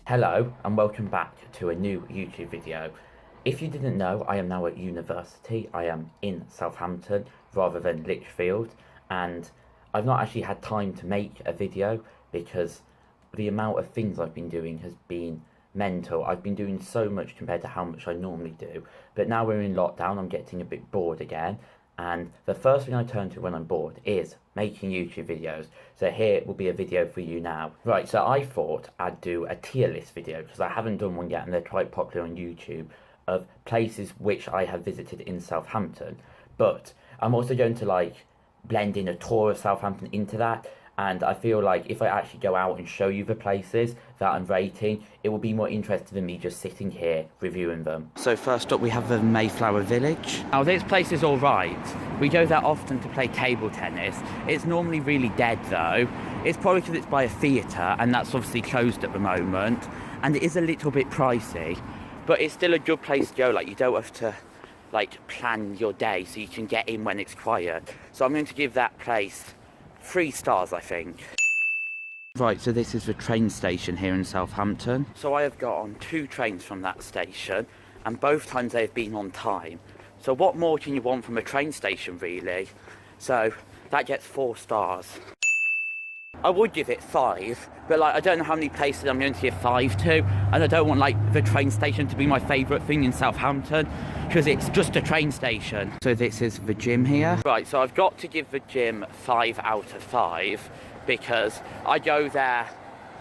Hello and welcome back to a new YouTube video. If you didn't know, I am now at university. I am in Southampton rather than Lichfield, and I've not actually had time to make a video because the amount of things I've been doing has been mental. I've been doing so much compared to how much I normally do, but now we're in lockdown, I'm getting a bit bored again, and the first thing I turn to when I'm bored is making YouTube videos. So here will be a video for you now. Right, so I thought I'd do a tier list video because I haven't done one yet and they're quite popular on YouTube, of places which I have visited in Southampton. But I'm also going to blend in a tour of Southampton into that, and I feel like if I actually go out and show you the places that I'm rating, it will be more interesting than me just sitting here reviewing them. So first up we have the Mayflower Village. Now this place is alright. We go there often to play table tennis. It's normally really dead though. It's probably because it's by a theatre and that's obviously closed at the moment. And it is a little bit pricey, but it's still a good place to go. You don't have to plan your day, so you can get in when it's quiet. So I'm going to give that place 3 stars, I think. Right, so this is the train station here in Southampton. So I have got on 2 trains from that station, and both times they have been on time. So what more can you want from a train station, really? So that gets 4 stars. I would give it 5, but I don't know how many places I'm going to give 5 to, and I don't want the train station to be my favourite thing in Southampton, because it's just a train station. So this is the gym here. Right, so I've got to give the gym 5 out of 5, because I go there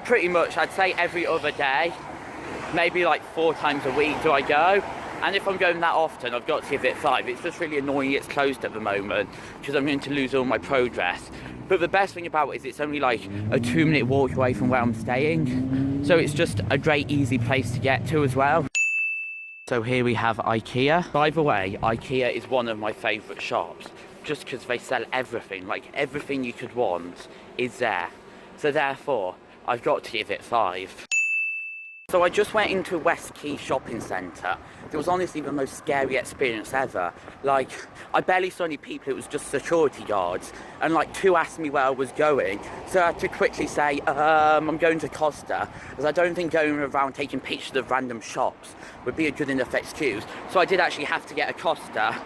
pretty much, I'd say every other day, maybe 4 times a week do I go. And if I'm going that often, I've got to give it 5. It's just really annoying it's closed at the moment, because I'm going to lose all my progress. But the best thing about it is it's only a 2-minute walk away from where I'm staying. So it's just a great, easy place to get to as well. So here we have IKEA. By the way, IKEA is one of my favourite shops, just because they sell everything. Everything you could want is there. So therefore, I've got to give it 5. So I just went into West Quay shopping centre. It was honestly the most scary experience ever. I barely saw any people, it was just security guards. And 2 asked me where I was going. So I had to quickly say, I'm going to Costa, because I don't think going around taking pictures of random shops would be a good enough excuse. So I did actually have to get a Costa,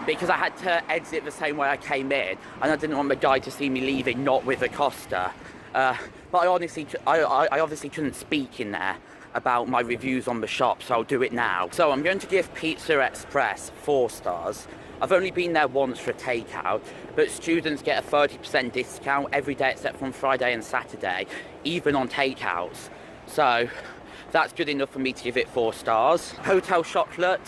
because I had to exit the same way I came in, and I didn't want the guy to see me leaving not with a Costa. But I obviously couldn't speak in there about my reviews on the shop, so I'll do it now. So I'm going to give Pizza Express 4 stars. I've only been there once for a takeout, but students get a 30% discount every day except from Friday and Saturday, even on takeouts. So that's good enough for me to give it 4 stars. Hotel Chocolate,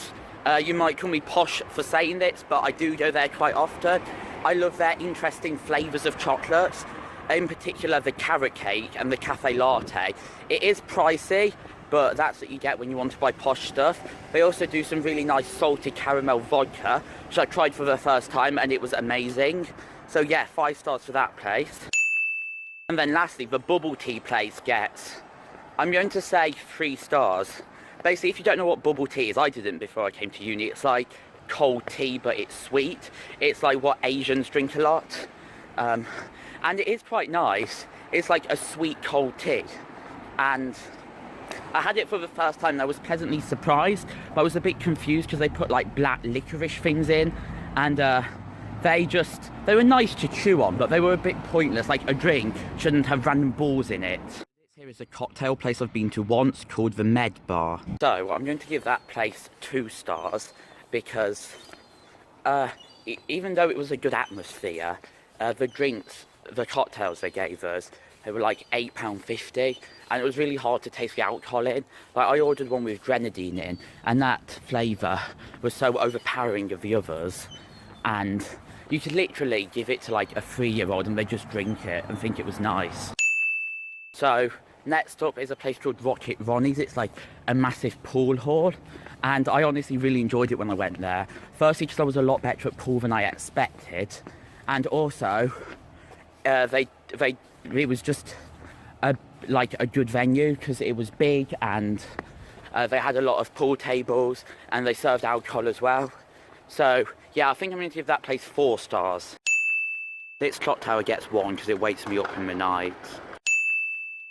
you might call me posh for saying this, but I do go there quite often. I love their interesting flavours of chocolates, in particular the carrot cake and the cafe latte. It is pricey, but that's what you get when you want to buy posh stuff. They also do some really nice salted caramel vodka, which I tried for the first time and it was amazing. So yeah, 5 stars for that place. And then lastly, the bubble tea place gets, I'm going to say 3 stars. Basically, if you don't know what bubble tea is, I didn't before I came to uni. It's like cold tea, but it's sweet. It's like what Asians drink a lot. And it is quite nice. It's like a sweet cold tea. And I had it for the first time and I was pleasantly surprised, but I was a bit confused because they put black licorice things in, and they were nice to chew on, but they were a bit pointless. A drink shouldn't have random balls in it. This here is a cocktail place I've been to once called the Med Bar. So I'm going to give that place 2 stars because even though it was a good atmosphere, the cocktails they gave us, they were £8.50, and it was really hard to taste the alcohol in. I ordered one with grenadine in, and that flavour was so overpowering of the others, and you could literally give it to a 3-year-old and they just drink it and think it was nice. So next up is a place called Ronnies. It's a massive pool hall, and I honestly really enjoyed it when I went there. Firstly, because I was a lot better at pool than I expected, and also it was just a good venue because it was big, and they had a lot of pool tables and they served alcohol as well. So yeah, I think I'm going to give that place 4 stars. This clock tower gets 1 because it wakes me up in the night.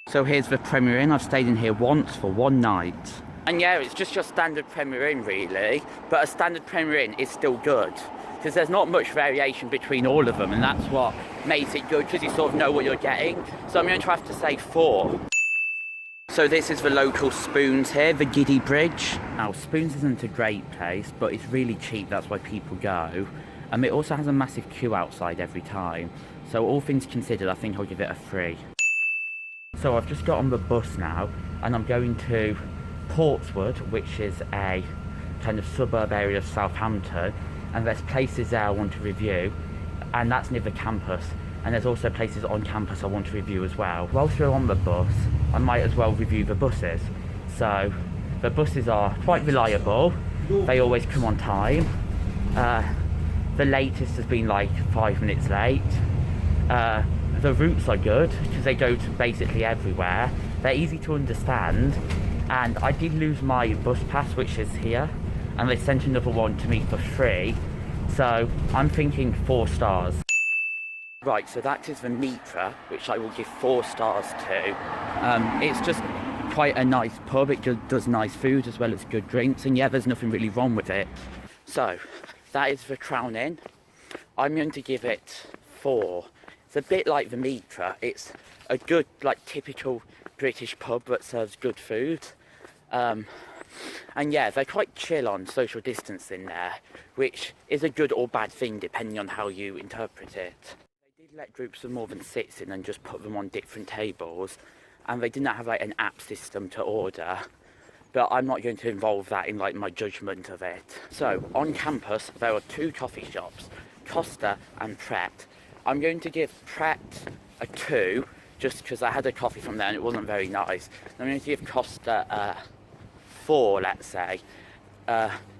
So here's the Premier Inn. I've stayed in here once for 1 night. And yeah, it's just your standard Premier Inn really, but a standard Premier Inn is still good because there's not much variation between all of them, and that's what makes it good, because you sort of know what you're getting. So I'm going to have to say 4. So this is the local Spoons here, the Giddy Bridge. Now Spoons isn't a great place, but it's really cheap, that's why people go. It also has a massive queue outside every time. So all things considered, I think I'll give it a 3. So I've just got on the bus now, and I'm going to Portswood, which is a kind of suburb area of Southampton, and there's places there I want to review, and that's near the campus, and there's also places on campus I want to review as well. Whilst we're on the bus, I might as well review the buses. So the buses are quite reliable, they always come on time. The latest has been like 5 minutes late. The routes are good because they go to basically everywhere. They're easy to understand, and I did lose my bus pass, which is here, and they sent another one to me for free, so I'm thinking 4 stars. Right, so that is the Mitra, which I will give 4 stars to. It's just quite a nice pub. It does nice food as well as good drinks, and yeah, there's nothing really wrong with it. So that is the Crown Inn. I'm going to give it 4. It's a bit like the Mitra. It's a good, like, typical British pub that serves good food. And yeah, they're quite chill on social distancing there, which is a good or bad thing depending on how you interpret it. They did let groups of more than 6 in and just put them on different tables, and they didn't have like an app system to order, but I'm not going to involve that in like my judgment of it. So on campus there are 2 coffee shops, Costa and Pret. I'm going to give Pret a 2 just because I had a coffee from there and it wasn't very nice. I'm going to give Costa a 4, let's say.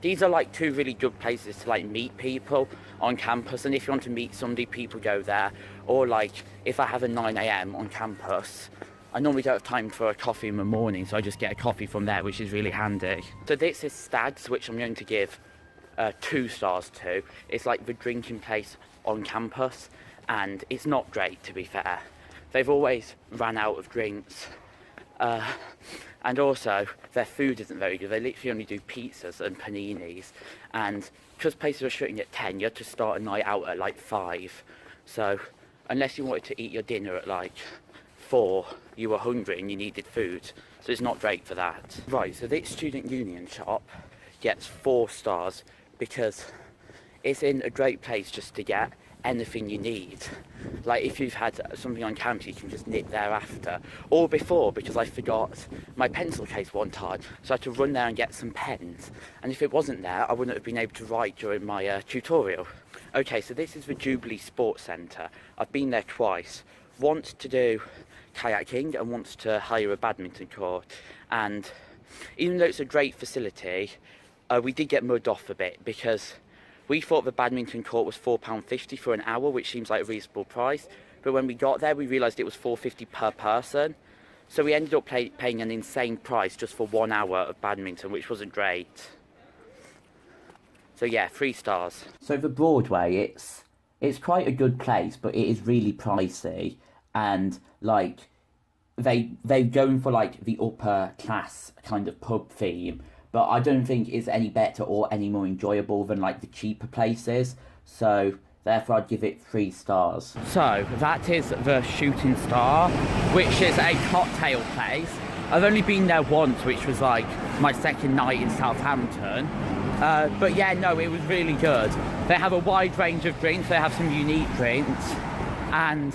These are like 2 really good places to like meet people on campus, and if you want to meet somebody, people go there. Or like if I have a 9 AM on campus, I normally don't have time for a coffee in the morning, so I just get a coffee from there, which is really handy. So this is Stag's, which I'm going to give 2 stars to. It's like the drinking place on campus, and it's not great, to be fair. They've always ran out of drinks. And also, their food isn't very good. They literally only do pizzas and paninis. And because places are shutting at 10, you have to start a night out at like 5. So, unless you wanted to eat your dinner at like 4, you were hungry and you needed food. So it's not great for that. Right, so this student union shop gets 4 stars because it's in a great place just to get anything you need. Like if you've had something on campus, you can just nip there after, or before, because I forgot my pencil case one time, so I had to run there and get some pens, and if it wasn't there I wouldn't have been able to write during my tutorial. Okay, so this is the Jubilee Sports Centre. I've been there twice, once to do kayaking and once to hire a badminton court, and even though it's a great facility, we did get mugged off a bit because we thought the badminton court was £4.50 for an hour, which seems like a reasonable price. But when we got there, we realised it was £4.50 per person. So we ended up paying an insane price just for 1 hour of badminton, which wasn't great. So yeah, 3 stars. So the Broadway, it's quite a good place, but it is really pricey. And like, they're going for like the upper class kind of pub theme, but I don't think it's any better or any more enjoyable than like the cheaper places. So therefore I'd give it 3 stars. So that is the Shooting Star, which is a cocktail place. I've only been there once, which was like my 2nd night in Southampton. But yeah, no, it was really good. They have a wide range of drinks. They have some unique drinks, and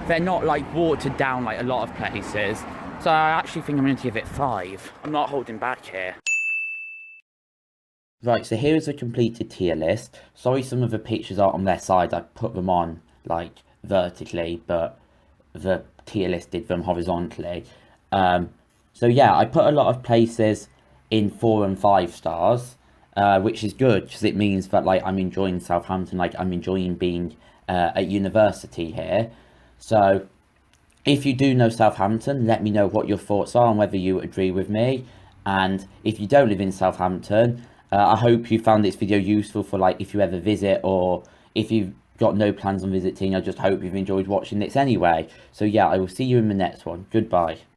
they're not like watered down like a lot of places. So I actually think I'm going to give it 5. I'm not holding back here. Right, so here is a completed tier list. Sorry some of the pictures aren't on their side. I put them on like vertically, but the tier list did them horizontally. So yeah, I put a lot of places in 4 and 5 stars, which is good because it means that like I'm enjoying Southampton, like I'm enjoying being at university here. So if you do know Southampton, let me know what your thoughts are and whether you agree with me. And if you don't live in Southampton, I hope you found this video useful for like if you ever visit, or if you got no plans on visiting. I just hope you've enjoyed watching this anyway. So yeah, I will see you in the next one. Goodbye.